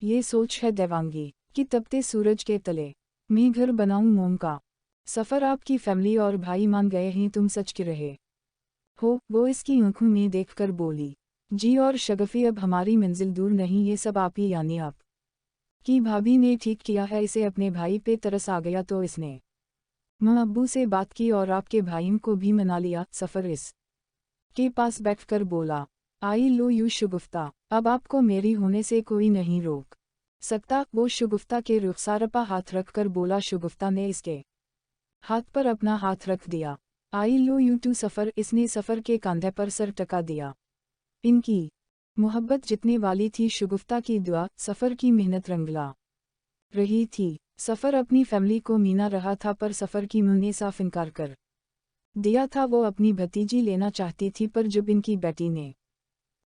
ये सोच है देवांगी कि तपते सूरज के तले मैं घर बनाऊं मोम का। सफ़र आपकी फैमिली और भाई मान गए हैं तुम सच के रहे हो। वो इसकी आंखों में देखकर बोली, जी और शगफी अब हमारी मंजिल दूर नहीं, ये सब आप ही यानी आप की भाभी ने ठीक किया है। इसे अपने भाई पे तरस आ गया तो इसने माँ अब्बू से बात की और आपके भाई को भी मना लिया। सफ़र इस के पास बैठकर बोला, आई लो यू शगुफ्ता, अब आपको मेरी होने से कोई नहीं रोक सकता। वो शगुफ्ता के रुखसार पर हाथ रखकर बोला। शगुफ्ता ने इसके हाथ पर अपना हाथ रख दिया। आई लो यू टू सफ़र, इसने सफ़र के कंधे पर सर टका दिया। इनकी मोहब्बत जितने वाली थी शगुफ्ता की दुआ सफ़र की मेहनत रंगला रही थी। सफ़र अपनी फैमिली को मीना रहा था पर सफ़र की मुँह ने साफ इनकार कर दिया था। वो अपनी भतीजी लेना चाहती थी पर जब इनकी बेटी ने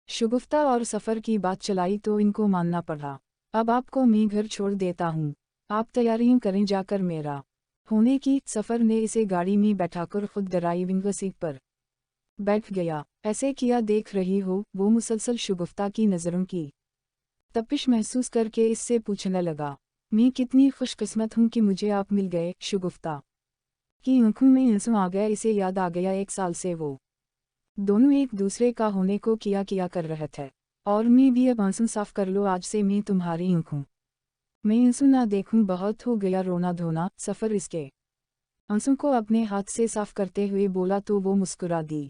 शगुफ्ता और सफ़र की बात चलाई तो इनको मानना पड़ा। अब आपको मैं घर छोड़ देता हूँ, आप तैयारियां करें जाकर मेरा होने की। सफ़र ने इसे गाड़ी में बैठाकर खुद ड्राइविंग सीट पर बैठ गया। ऐसे किया देख रही हो, वो मुसलसल शगुफ्ता की नज़रों की तपिश महसूस करके इससे पूछने लगा, मैं कितनी खुशकिस्मत हूँ कि मुझे आप मिल गए। शगुफ्ता की आंखों में आंसू आ गया। इसे याद आ गया 1 साल से वो दोनों एक दूसरे का होने को किया कर रहे थे। और मैं भी अब आंसू साफ कर लो, आज से मैं तुम्हारी आंखों मैं आंसू ना देखूं, बहुत हो गया रोना धोना। सफ़र इसके आंसू को अपने हाथ से साफ करते हुए बोला तो वो मुस्कुरा दी।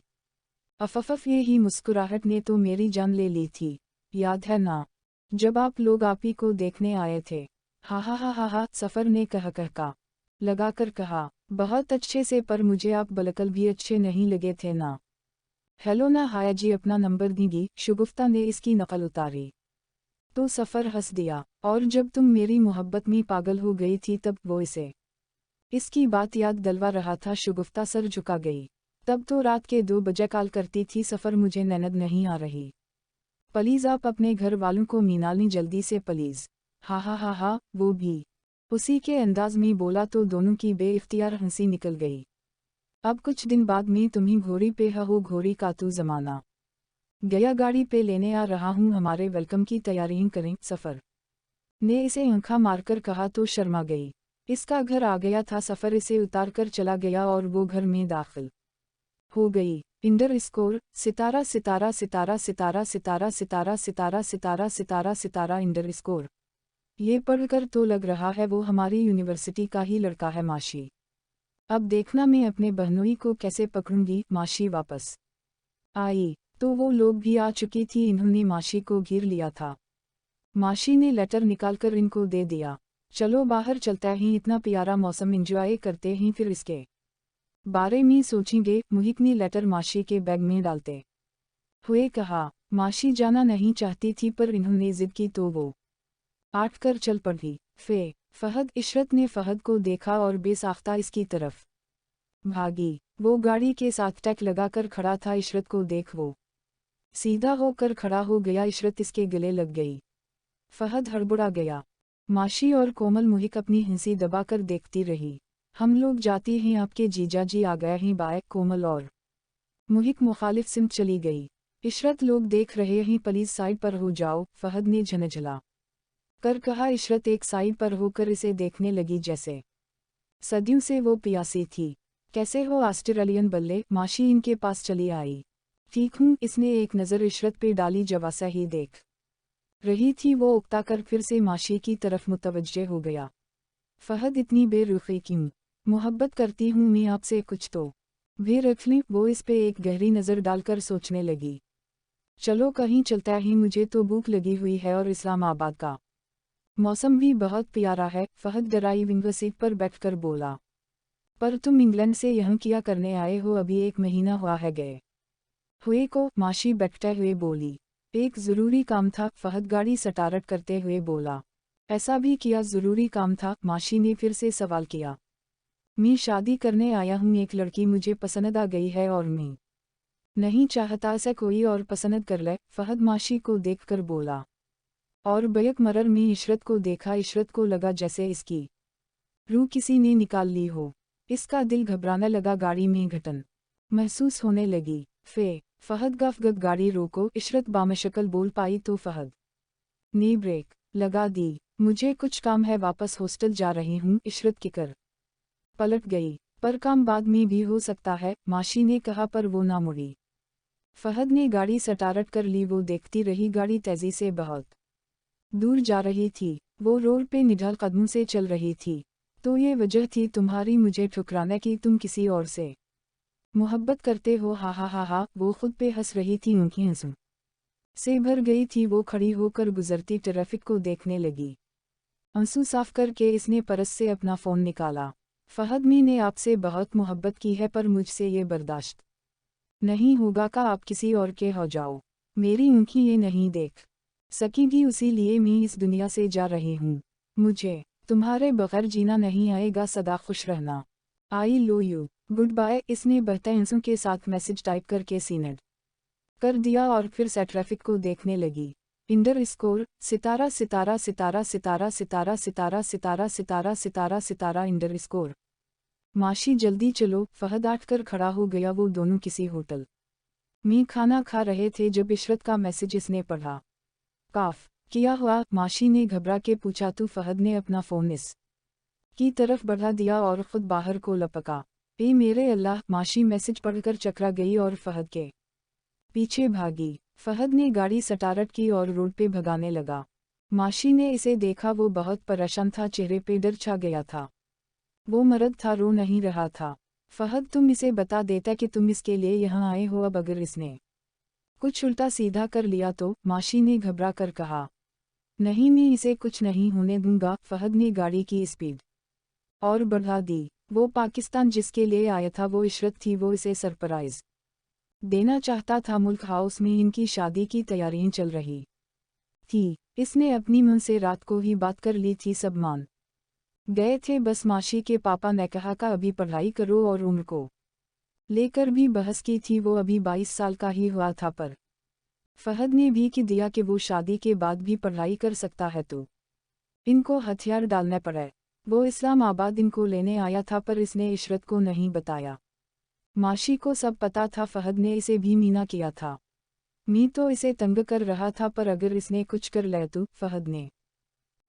अफफफ, ये ही मुस्कुराहट ने तो मेरी जान ले ली थी, याद है ना जब आप लोग आप ही को देखने आए थे। हा हा हा हा हा, सफ़र ने कहका लगाकर कहा, बहुत अच्छे से, पर मुझे आप बिल्कुल भी अच्छे नहीं लगे थे ना। हेलो ना हाया जी, अपना नंबर दीगी। शगुफ्ता ने इसकी नकल उतारी तो सफ़र हंस दिया, और जब तुम मेरी मोहब्बत में पागल हो गई थी तब वो इसे इसकी बात याद दिलवा रहा था। शगुफ्ता सर झुका गई। तब तो रात के 2 बजे कॉल करती थी, सफ़र मुझे नींद नहीं आ रही, प्लीज़ आप अपने घर वालों को मना लें जल्दी से प्लीज़। हा हा हा हा, वो भी उसी के अंदाज में बोला तो दोनों की बेइख्तियार हंसी निकल गई। अब कुछ दिन बाद में तुम्हें घोड़ी पे हो, घोड़ी का तू जमाना गया, गाड़ी पे लेने आ रहा हूँ, हमारे वेलकम की तैयारियां करें। सफ़र ने इसे आंखा मारकर कहा तो शर्मा गई। इसका घर आ गया था। सफ़र इसे उतार कर चला गया और वो घर में दाखिल हो गई। इंडर स्कोर सितारा सितारा सितारा सितारा सितारा सितारा सितारा सितारा सितारा सितारा इंडर स्कोर। ये पढ़कर तो लग रहा है वो हमारी यूनिवर्सिटी का ही लड़का है माशी। अब देखना मैं अपने बहनोई को कैसे पकड़ूंगी। माशी वापस आई तो वो लोग भी आ चुकी थी। इन्होंने माशी को घेर लिया था। माशी ने लेटर निकालकर इनको दे दिया, चलो बाहर चलते हैं, इतना प्यारा मौसम एंजॉय करते हैं, फिर इसके बारे में सोचेंगे। मुहिक ने लेटर माशी के बैग में डालते हुए कहा। माशी जाना नहीं चाहती थी पर इन्होंने जिद की तो वो आठ कर चल पड़ी। फहद इशरत ने फहद को देखा और बेसाख्ता इसकी तरफ भागी। वो गाड़ी के साथ टैक लगाकर खड़ा था। इशरत को देख वो सीधा होकर खड़ा हो गया। इशरत इसके गले लग गई। फहद हड़बड़ा गया। माशी और कोमल मुहिक अपनी हंसी दबाकर देखती रही। हम लोग जाती हैं, आपके जीजा जी आ गए हैं। बाय। कोमल और मुहिक मुखालिफ सिमत चली गई। इशरत, लोग देख रहे हैं, प्लीज साइड पर हो जाओ, फहद ने झनझला कर कहा। इशरत एक साइड पर होकर इसे देखने लगी जैसे सदियों से वो प्यासी थी। कैसे हो ऑस्ट्रेलियन बल्ले? माशी इनके पास चली आई। ठीक हूँ, इसने एक नज़र इशरत पे डाली। जवासा ही देख रही थी वो उकता कर फिर से माशी की तरफ मुतवज्जे हो गया। फहद, इतनी बेरुखी क्यों? मोहब्बत करती हूँ मैं आपसे, कुछ तो भी रख ली। वो इस पे एक गहरी नज़र डालकर सोचने लगी। चलो कहीं चलता ही, मुझे तो भूख लगी हुई है और इस्लामाबाद का मौसम भी बहुत प्यारा है। फहद ड्राइविंग सीट पर बैठकर बोला। पर तुम इंग्लैंड से यहाँ क्या करने आए हो? अभी 1 महीना हुआ है गए हुए को। माशी बैठते हुए बोली। एक ज़रूरी काम था। फहद गाड़ी स्टार्ट करते हुए बोला। ऐसा भी क्या ज़रूरी काम था? माशी ने फिर से सवाल किया। मैं शादी करने आया हूँ, एक लड़की मुझे पसंद आ गई है और मैं नहीं चाहता ऐसा कोई और पसंद कर ले। फहद माशी को देखकर बोला। और बैक मिरर में इशरत को देखा। इशरत को लगा जैसे इसकी रूह किसी ने निकाल ली हो। इसका दिल घबराने लगा। गाड़ी में घटन महसूस होने लगी। फहद गफ गाड़ी रोको। इशरत बामशक्ल बोल पाई तो फहद ने ब्रेक लगा दी। मुझे कुछ काम है, वापस हॉस्टल जा रही हूँ। इशरत किकर पलट गई। पर काम बाद में भी हो सकता है, माशी ने कहा, पर वो ना मुड़ी। फहद ने गाड़ी स्टार्ट कर ली। वो देखती रही गाड़ी तेजी से बहुत दूर जा रही थी। वो रोड पे निढाल कदमों से चल रही थी। तो ये वजह थी तुम्हारी मुझे ठुकराने की, तुम किसी और से मोहब्बत करते हो। हा हा हा हा। वो खुद पे हंस रही थी, उनकी आंसू से भर गई थी। वो खड़ी होकर गुजरती ट्रैफिक को देखने लगी। आंसू साफ करके इसने पर्स से अपना फ़ोन निकाला। फहद, मैंने आपसे बहुत मोहब्बत की है, पर मुझसे ये बर्दाश्त नहीं होगा का आप किसी और के हो जाओ। मेरी आँखें ये नहीं देख सकेंगी, उसी लिए मैं इस दुनिया से जा रही हूँ। मुझे तुम्हारे बगैर जीना नहीं आएगा, सदा खुश रहना। आई लो यू, गुड बाय। इसने बहते आंसू के साथ मैसेज टाइप करके सीनेड कर दिया और फिर से ट्रैफिक को देखने लगी। इंडर स्कोर सितारा सितारा सितारा सितारा सितारा सितारा सितारा सितारा सितारा सितारा इंडर स्कोर। माशी जल्दी चलो। फहद आठ कर खड़ा हो गया। वो दोनों किसी होटल में खाना खा रहे थे जब इशरत का मैसेज इसने पढ़ा। काफ किया हुआ, माशी ने घबरा के पूछा। तो फहद ने अपना फ़ोन इस की तरफ बढ़ा दिया और खुद बाहर को लपका। ए मेरे अल्लाह। माशी मैसेज पढ़कर चकरा गई और फहद के पीछे भागी। फहद ने गाड़ी स्टार्ट की और रोड पे भगाने लगा। माशी ने इसे देखा। वो बहुत परेशान था, चेहरे पे डर छा गया था। वो मर्द था, रो नहीं रहा था। फहद, तुम इसे बता देता कि तुम इसके लिए यहाँ आए हो। अब अगर इसने कुछ उल्टा सीधा कर लिया तो, माशी ने घबरा कर कहा। नहीं, मैं इसे कुछ नहीं होने दूंगा। फहद ने गाड़ी की स्पीड और बढ़ा दी। वो पाकिस्तान जिसके लिए आया था वो इशरत थी। वो इसे सरप्राइज देना चाहता था। मुल्क हाउस में इनकी शादी की तैयारियां चल रही थी। इसने अपनी मन से रात को ही बात कर ली थी। सब मान गए थे, बस माशी के पापा ने कहा का अभी पढ़ाई करो, और उम्र को लेकर भी बहस की थी। वो अभी 22 साल का ही हुआ था, पर फहद ने भी कि दिया कि वो शादी के बाद भी पढ़ाई कर सकता है, तो इनको हथियार डालने पड़े। वो इस्लामाबाद इनको लेने आया था, पर इसने इशरत को नहीं बताया। माशी को सब पता था। फहद ने इसे भी मीना किया था। मी तो इसे तंग कर रहा था, पर अगर इसने कुछ कर लिया तो। फहद ने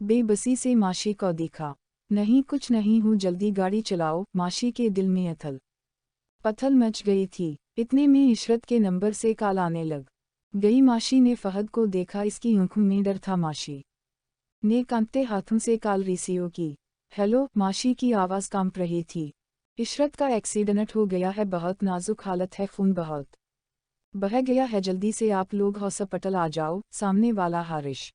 बेबसी से माशी को देखा। नहीं, कुछ नहीं हूँ, जल्दी गाड़ी चलाओ। माशी के दिल में अथल पथल मच गई थी। इतने में इशरत के नंबर से कॉल आने लग गई। माशी ने फहद को देखा। इसकी आंखों में डर था। माशी ने कांपते हाथों से कॉल रिसीव की। हेलो। माशी की आवाज़ कांप रही थी। इशरत का एक्सीडेंट हो गया है, बहुत नाजुक हालत है, खून बहुत बह गया है, जल्दी से आप लोग हॉस्पिटल आ जाओ। सामने वाला हारिश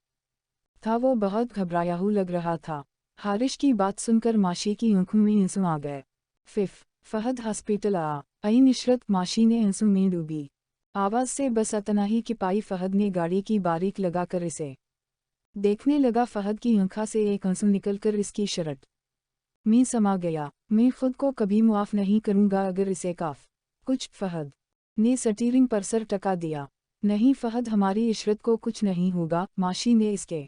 था। वो बहुत घबराया हुआ लग रहा था। हारिश की बात सुनकर माशी की आंखों में आंसू आ गए। फहद हॉस्पिटल आईन इशरत। माशी ने आंसू में डूबी आवाज़ से बस इतना ही कि पाई। फहद ने गाड़ी की बारीक लगाकर इसे देखने लगा। फहद की आंखों से एक आंसू निकलकर इसकी शर्ट में समा गया। मैं खुद को कभी मुआफ़ नहीं करूँगा अगर इसे काफ कुछ। फहद ने स्टीयरिंग पर सर टका दिया। नहीं फहद, हमारी इशरत को कुछ नहीं होगा। माशी ने इसके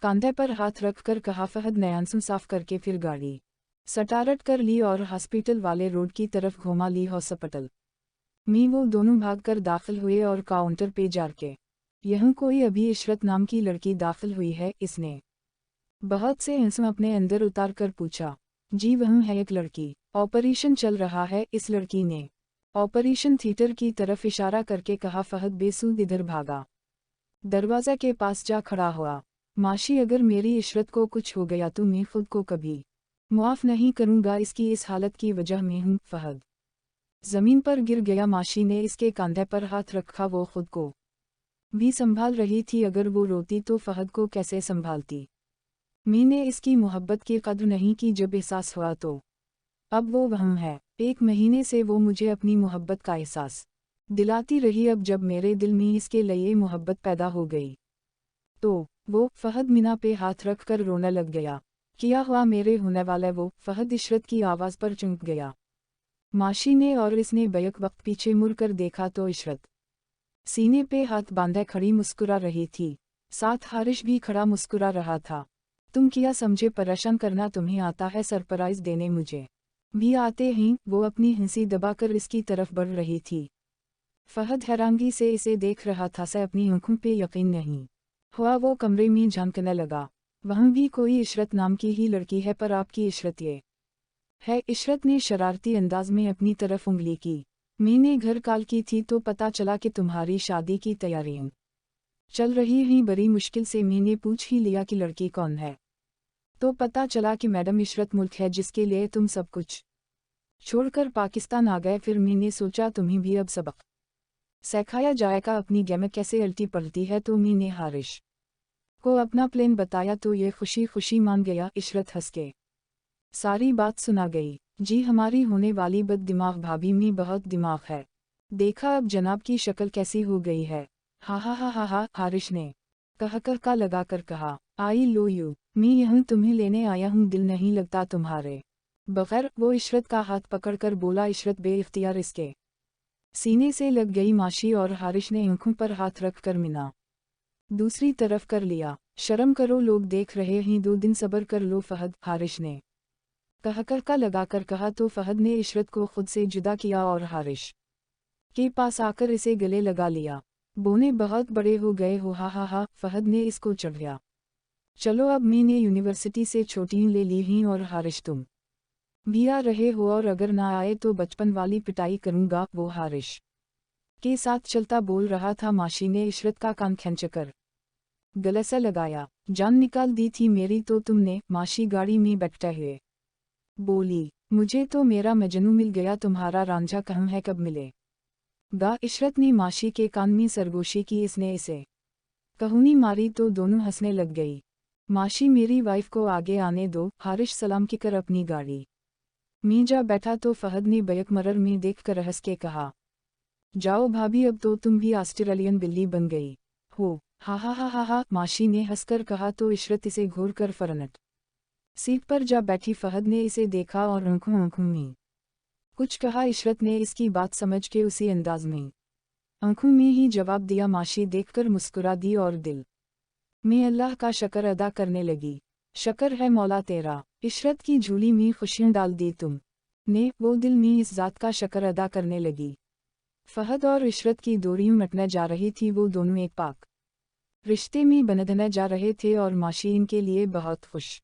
कंधे पर हाथ रखकर कहा। फहद ने आंसू साफ करके फिर गाड़ी स्टार्ट कर ली और हॉस्पिटल वाले रोड की तरफ घुमा ली। हॉस्पिटल में वो दोनों भागकर दाखिल हुए और काउंटर पे जाके, यहाँ कोई अभी इशरत नाम की लड़की दाखिल हुई है? इसने बहुत से आंसू अपने अंदर उतार कर पूछा। जी वह है एक लड़की, ऑपरेशन चल रहा है। इस लड़की ने ऑपरेशन थिएटर की तरफ इशारा करके कहा। फहद बेसूद इधर भागा, दरवाज़ा के पास जा खड़ा हुआ। माशी, अगर मेरी इशरत को कुछ हो गया तो मैं खुद को कभी मुआफ़ नहीं करूँगा। इसकी इस हालत की वजह मैं हूँ। फहद ज़मीन पर गिर गया। माशी ने इसके कंधे पर हाथ रखा। वो खुद को भी संभाल रही थी। अगर वो रोती तो फहद को कैसे संभालती? मैंने इसकी मोहब्बत की कद्र नहीं की जब एहसास हुआ तो अब वो वहाँ है। 1 महीने से वो मुझे अपनी मोहब्बत का एहसास दिलाती रही। अब जब मेरे दिल में इसके लिए मोहब्बत पैदा हो गई तो वो फहद मीना पे हाथ रख कर रोने लग गया। किया हुआ मेरे होने वाला वो। फहद इशरत की आवाज़ पर चुंक गया। माशी ने और इसने बैक वक्त पीछे मुड़कर देखा तो इशरत सीने पे हाथ बांधे खड़ी मुस्कुरा रही थी। साथ हारिश भी खड़ा मुस्कुरा रहा था। तुम क्या समझे, परेशान करना तुम्हें आता है, सरप्राइज देने मुझे भी आते हैं। वो अपनी हंसी दबाकर इसकी तरफ बढ़ रही थी। फहद हैरानगी से इसे देख रहा था। से अपनी आंखों पे यकीन नहीं हुआ वो कमरे में झांकने लगा। वहाँ भी कोई इशरत नाम की ही लड़की है, पर आपकी इशरत ये है। इशरत ने शरारती अंदाज में अपनी तरफ उंगली की। मैंने घर कॉल की थी तो पता चला कि तुम्हारी शादी की तैयारियां चल रही हैं। बड़ी मुश्किल से मैंने पूछ ही लिया कि लड़की कौन है, तो पता चला कि मैडम इशरत मुल्क है जिसके लिए तुम सब कुछ छोड़कर पाकिस्तान आ गए। फिर मैंने सोचा तुम्हें भी अब सबक सिखाया जाएगा, अपनी गेम कैसे अल्टी पलटी है। तो मैंने हारिश को अपना प्लान बताया तो ये खुशी खुशी मान गया। इशरत हंस के सारी बात सुना गई। जी हमारी होने वाली बद दिमाग भाभी में बहुत दिमाग है, देखा अब जनाब की शक्ल कैसी हो गई है। हा हा हा हा हा, हारिश ने कहकर का लगाकर कहा। आई लो यू, मैं यहाँ तुम्हें लेने आया हूँ, दिल नहीं लगता तुम्हारे बगैर। वो इशरत का हाथ पकड़कर बोला। इशरत बेइख्तियार इसके सीने से लग गई माशी और हारिश ने आंखों पर हाथ रखकर मिना दूसरी तरफ कर लिया। शर्म करो, लोग देख रहे हैं, 2 दिन सब्र कर लो फहद, हारिश ने कहकर का लगाकर कहा। तो फहद ने इशरत को खुद से जुदा किया और हारिश के पास आकर इसे गले लगा लिया। बोने बहुत बड़े हो गए हो, हा हा हा, फहद ने इसको चढ़ाया। चलो अब मैंने यूनिवर्सिटी से छुट्टियां ले ली हैं और हारिश तुम भी आ रहे हो, और अगर ना आए तो बचपन वाली पिटाई करूंगा। वो हारिश के साथ चलता बोल रहा था। माशी ने इशरत का कान खींचकर गले से लगाया। जान निकाल दी थी मेरी तो तुमने, माशी गाड़ी में बैठते हुए बोली। मुझे तो मेरा मजनू मिल गया, तुम्हारा रांझा कहाँ है, कब मिले गा। इशरत ने माशी के कान में सरगोशी की। इसने इसे कहुनी मारी तो दोनों हंसने लग गई। माशी मेरी वाइफ को आगे आने दो, हारिश सलाम की कर अपनी गाड़ी में जा बैठा। तो फहद ने बैक मरर में देख कर हंस के कहा, जाओ भाभी अब तो तुम भी ऑस्ट्रेलियन बिल्ली बन गई हो। हा हा हा हा हा, माशी ने हंसकर कहा। तो इशरत इसे घूर कर फरनट सीट पर जा बैठी। फहद ने इसे देखा और आंखों में कुछ कहा। इशरत ने इसकी बात समझ के उसी अंदाज में आंखों में ही जवाब दिया। माशी देखकर मुस्कुरा दी और दिल में अल्लाह का शक्र अदा करने लगी। शक्र है मौला तेरा, इशरत की झूली में खुशियां डाल दी तुम ने। वो दिल में इस जात का शक्र अदा करने लगी। फहद और इशरत की दूरियां मिटने जा रही थी। वो दोनों एक पाक रिश्ते में बंधने जा रहे थे और माशी इनके लिए बहुत खुश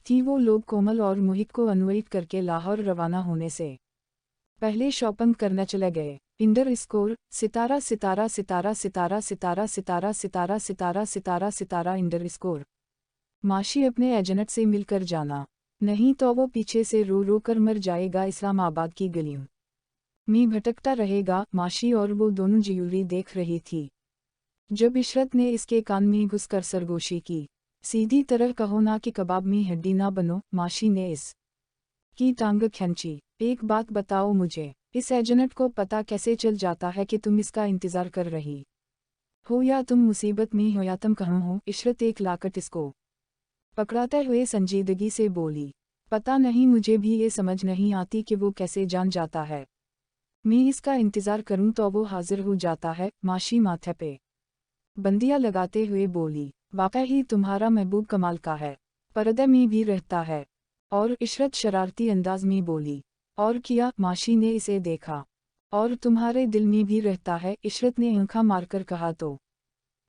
थी। वो लोग कोमल और मोहित को अनुवाद करके लाहौर रवाना होने से पहले शॉपिंग करने चले गए। इंडर स्कोर सितारा सितारा सितारा सितारा सितारा सितारा सितारा सितारा सितारा सितारा इंडर स्कोर। माशी अपने एजेंट से मिलकर जाना, नहीं तो वो पीछे से रो रो कर मर जाएगा। इस्लामाबाद की गलियों में भटकता रहेगा। माशी और वो दोनों ज्यूलरी देख रही थी जब इशरत ने इसके कान में घुसकर सरगोशी की। सीधी तरह कहो ना कि कबाब में हड्डी ना बनो। माशी ने इस की टांग खींची। एक बात बताओ मुझे, इस एजेंट को पता कैसे चल जाता है कि तुम इसका इंतजार कर रही हो, या तुम मुसीबत में हो, या तुम कहाँ हो। इशरत एक लाकट इसको पकड़ाते हुए संजीदगी से बोली। पता नहीं, मुझे भी ये समझ नहीं आती कि वो कैसे जान जाता है। मैं इसका इंतजार करूं तो वो हाजिर हो जाता है। माशी माथे पे बंदियां लगाते हुए बोली। वाकई ही तुम्हारा महबूब कमाल का है, पर्दे में भी रहता है। और इशरत शरारती अंदाज में बोली। और किया, माशी ने इसे देखा। और तुम्हारे दिल में भी रहता है, इशरत ने आंखें मारकर कहा। तो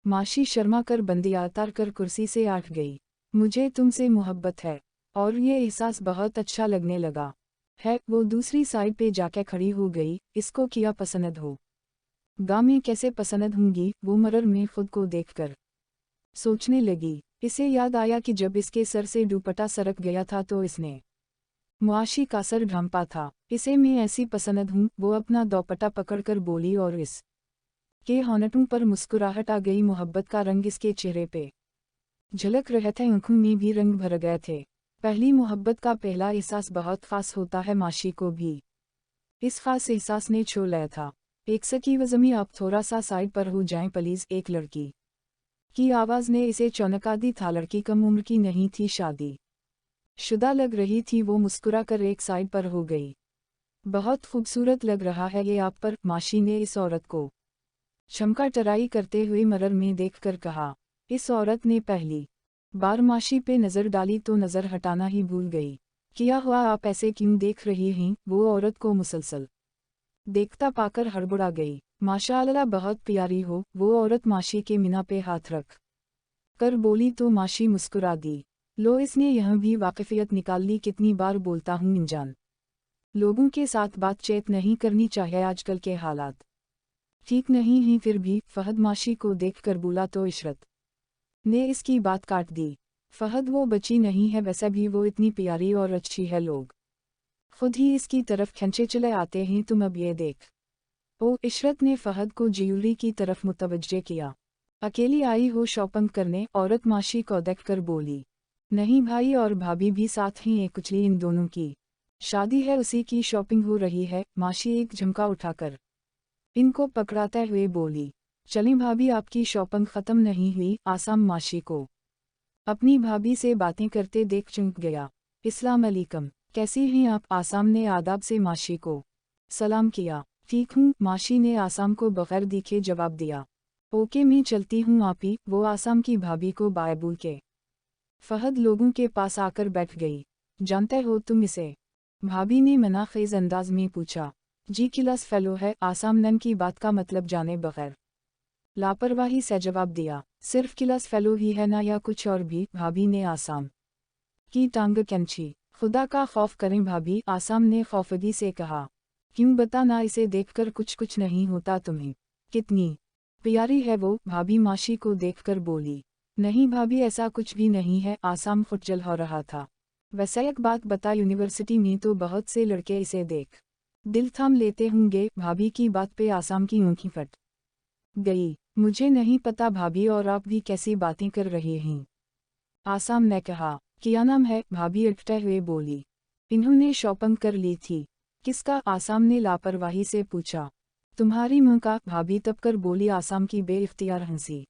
माशी शर्मा कर बंदियां उतार कर कुर्सी से आठ गई। मुझे तुमसे मोहब्बत है और ये एहसास बहुत अच्छा लगने लगा है। वो दूसरी साइड पे जाके खड़ी हो गई। इसको किया पसंद हो गा, मैं कैसे पसंद होंगी। वो मरर में खुद को देखकर सोचने लगी। इसे याद आया कि जब इसके सर से दुपट्टा सरक गया था तो इसने मुआशी का सर ढांपा था। इसे मैं ऐसी पसंद हूँ। वो अपना दुपट्टा पकड़कर बोली और इस के होंठों पर मुस्कुराहट आ गई। मोहब्बत का रंग इसके चेहरे पे झलक रहे थे, आंखों में भी रंग भर गए थे। पहली मोहब्बत का पहला एहसास बहुत खास होता है। माशी को भी इस खास एहसास ने छू लिया था। एक सकी वज़मी, आप थोड़ा सा साइड पर हो जाएं प्लीज। एक लड़की की आवाज़ ने इसे चौंका दी था। लड़की कम उम्र की नहीं थी, शादी शुदा लग रही थी। वो मुस्कुरा कर एक साइड पर हो गई। बहुत खूबसूरत लग रहा है ये आप पर, माशी ने इस औरत को चमका टराई करते हुए मिरर में देखकर कहा। इस औरत ने पहली बार माशी पे नज़र डाली तो नज़र हटाना ही भूल गई। क्या हुआ, आप ऐसे क्यों देख रही हैं। वो औरत को मुसलसल देखता पाकर हड़बड़ा गई। माशाअल्लाह बहुत प्यारी हो। वो औरत माशी के मीना पे हाथ रख कर बोली तो माशी मुस्कुरा दी। लो इसने यह भी वाकिफियत निकाल ली, कितनी बार बोलता हूँ इंजान, लोगों के साथ बातचीत नहीं करनी चाहिए, आजकल के हालात ठीक नहीं ही। फिर भी फहद माशी को देख कर बोला तो इशरत ने इसकी बात काट दी। फहद वो बच्ची नहीं है, वैसे भी वो इतनी प्यारी और अच्छी है, लोग खुद ही इसकी तरफ खींचे चले आते हैं, तुम अब ये देख। ओ, इशरत ने फहद को ज्वेलरी की तरफ मुतवज्जे किया। अकेली आई हो शॉपिंग करने? औरत माशी को देख कर बोली। नहीं भाई और भाभी भी साथ ही, एक कुचली इन दोनों की शादी है, उसी की शॉपिंग हो रही है। माशी एक झुमका उठाकर इनको पकड़ाते हुए बोली। चलें भाभी, आपकी शॉपिंग ख़त्म नहीं हुई। आसाम माशी को अपनी भाभी से बातें करते देख चौंक गया। इस्लाम अलैकुम, कैसी हैं आप? आसाम ने आदाब से माशी को सलाम किया। ठीक हूँ, माशी ने आसाम को बगैर दिखे जवाब दिया। ओके मैं चलती हूँ आपी, वो आसाम की भाभी को बाय बोल के फहद लोगों के पास आकर बैठ गई। जानते हो तुम इसे? भाभी ने मनाखेज अंदाज में पूछा। जी क्लास फेलो है, आसाम नन की बात का मतलब जाने बगैर लापरवाही से जवाब दिया। सिर्फ क्लास फेलो ही है ना या कुछ और भी? भाभी ने आसाम की टांग खींची। खुदा का खौफ करें भाभी, आसाम ने खौफगी से कहा। क्यों बता ना, इसे देखकर कुछ नहीं होता तुम्हें? कितनी प्यारी है वो, भाभी माशी को देखकर बोली। नहीं भाभी ऐसा कुछ भी नहीं है, आसाम खुजल हो रहा था। वैसे एक बात बता, यूनिवर्सिटी में तो बहुत से लड़के इसे देख दिल थाम लेते होंगे। भाभी की बात पे आसाम की ऊँखी फट गई। मुझे नहीं पता भाभी, और आप भी कैसी बातें कर रहे हैं? आसाम ने कहा। क्या नाम है? भाभी अटकते हुए बोली। इन्होंने शॉपिंग कर ली थी। किसका? आसाम ने लापरवाही से पूछा। तुम्हारी मुँह का, भाभी तब कर बोली। आसाम की बेइख्तियार हंसी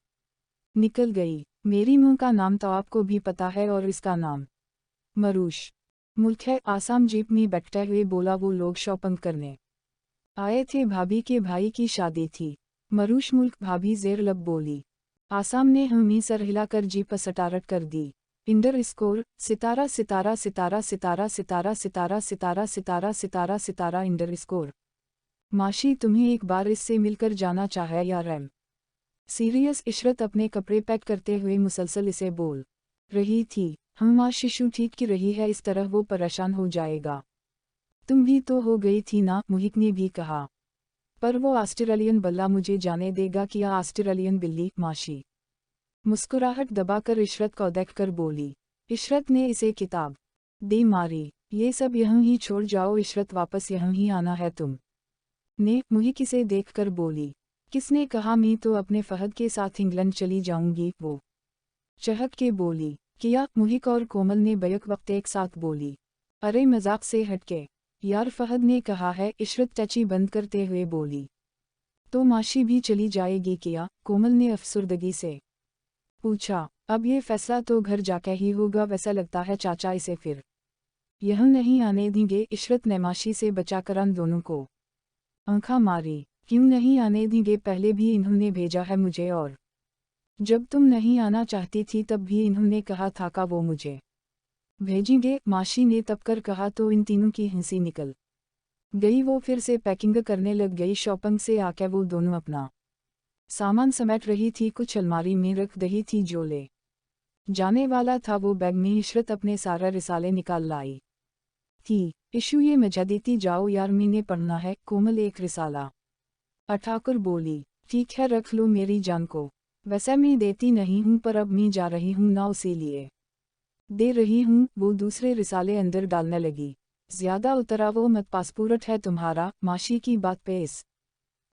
निकल गई। मेरी मुँह का नाम तो आपको भी पता है, और इसका नाम मरूश मुल्क है। आसाम जीप में बैठते हुए बोला। वो लोग शॉपिंग करने आए थे, भाभी के भाई की शादी थी। मरूश मुल्क, भाभी जेर लब बोली। आसाम ने हमें सर हिलाकर जीप स्टार्ट कर दी। इंडर स्कोर सितारा सितारा सितारा सितारा सितारा सितारा सितारा सितारा सितारा सितारा इंडर स्कोर। माशी तुम्हें एक बार इससे मिलकर जाना चाहे या रैम सीरियस? इशरत अपने कपड़े पैक करते हुए मुसलसल इसे बोल रही थी। हम माँ शिशु ठीक की रही है, इस तरह वो परेशान हो जाएगा। तुम भी तो हो गई थी ना, मुहिक ने भी कहा। पर वो ऑस्ट्रेलियन बल्ला मुझे जाने देगा क्या? ऑस्ट्रेलियन बिल्ली? माशी मुस्कुराहट दबाकर इशरत को देखकर बोली। इशरत ने इसे किताब दे मारी। ये सब यहीं ही छोड़ जाओ इशरत, वापस यहीं ही आना है तुम ने। मुहिक इसे देखकर बोली। किसने कहा? मैं तो अपने फहद के साथ इंग्लैंड चली जाऊंगी, वो चहक के बोली। किया? मुहिक और कोमल ने बैक वक्त एक साथ बोली। अरे मजाक से हटके यार, फहद ने कहा है, इशरत टची बंद करते हुए बोली। तो माशी भी चली जाएगी क्या? कोमल ने अफसुर्दगी से पूछा। अब ये फैसला तो घर जाके ही होगा, वैसा लगता है चाचा इसे फिर यह नहीं आने देंगे। इशरत ने माशी से बचाकर उन दोनों को आंखा मारी। क्यों नहीं आने देंगे? पहले भी इन्होंने भेजा है मुझे, और जब तुम नहीं आना चाहती थी तब भी इन्होंने कहा था का वो मुझे भेजेंगे। माशी ने तब कर कहा तो इन तीनों की हंसी निकल गई। वो फिर से पैकिंग करने लग गई। शॉपिंग से आके वो दोनों अपना सामान समेट रही थी, कुछ अलमारी में रख रही थी जो ले जाने वाला था। वो बैग में इशरत अपने सारा रिसाले निकाल लाई थी। इशू ये मजा देती जाओ यार, मैंने पढ़ना है। कोमल एक रिसाला उठाकर बोली। ठीक है रख लो मेरी जान को, वैसे मैं देती नहीं हूँ, पर अब मैं जा रही हूँ ना, उसी लिए दे रही हूँ। वो दूसरे रिसाले अंदर डालने लगी। ज्यादा उतरा वो मत, पासपोर्ट है तुम्हारा। माशी की बात पे इस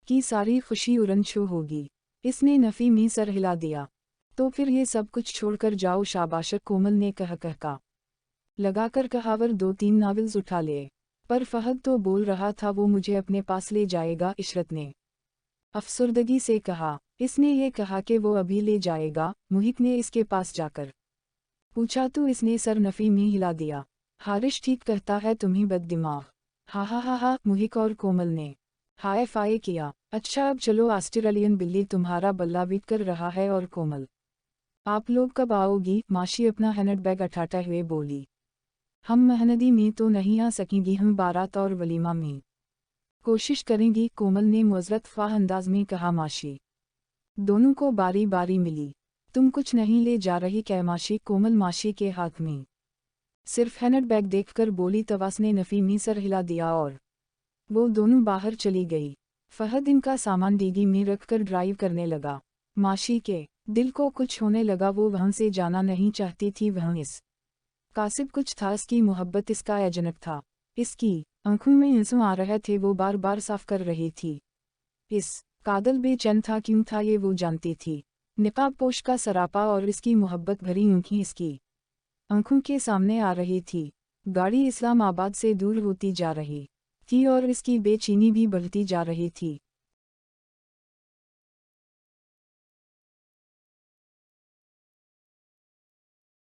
की सारी खुशी उड़नछू होगी। इसने नफ़ी में सर हिला दिया। तो फिर ये सब कुछ छोड़कर जाओ शाबाश, कोमल ने कहा लगाकर कहावर 2-3 नावल्स उठा ले। पर फहद तो बोल रहा था वो मुझे अपने पास ले जाएगा। इशरत ने अफसुर्दगी से कहा। इसने ये कहा कि वो अभी ले जाएगा? मुहिक ने इसके पास जाकर पूछा तो इसने सर नफ़ी में हिला दिया। हारिश ठीक कहता है, तुम्ही बददिमाग। हा हा हा हा, मुहिक और कोमल ने हाय फाय किया। अच्छा अब चलो, ऑस्ट्रेलियन बिल्ली तुम्हारा बल्ला बीट कर रहा है। और कोमल आप लोग कब आओगी? माशी अपना हैंडबैग उठाते हुए बोली। हम मेहनदी में तो नहीं आ सकेंगी, हम बारात और वलीमा में कोशिश करेंगी। कोमल ने मुअज़्ज़रत ख्वाह अंदाज में कहा। माशी दोनों को बारी बारी मिली। तुम कुछ नहीं ले जा रही कैमाशी कोमल माशी के हाथ में सिर्फ हैंड बैग देखकर बोली तवास ने नफीमी सर हिला दिया और वो दोनों बाहर चली गई। फहद इनका सामान डिग्गी में रखकर ड्राइव करने लगा। माशी के दिल को कुछ होने लगा, वो वहाँ से जाना नहीं चाहती थी। वहाँ इस कासिब कुछ था, इसकी मोहब्बत इसका अजनब था। इसकी आंखों में आंसू आ रहे थे, वो बार बार साफ कर रही थी। इस कादल बेचैन था, क्यों था ये वो जानती थी। निकाब पोश का सरापा और इसकी मोहब्बत भरी आंखें इसकी आंखों के सामने आ रही थी। गाड़ी इस्लामाबाद से दूर होती जा रही थी और इसकी बेचैनी भी बढ़ती जा रही थी।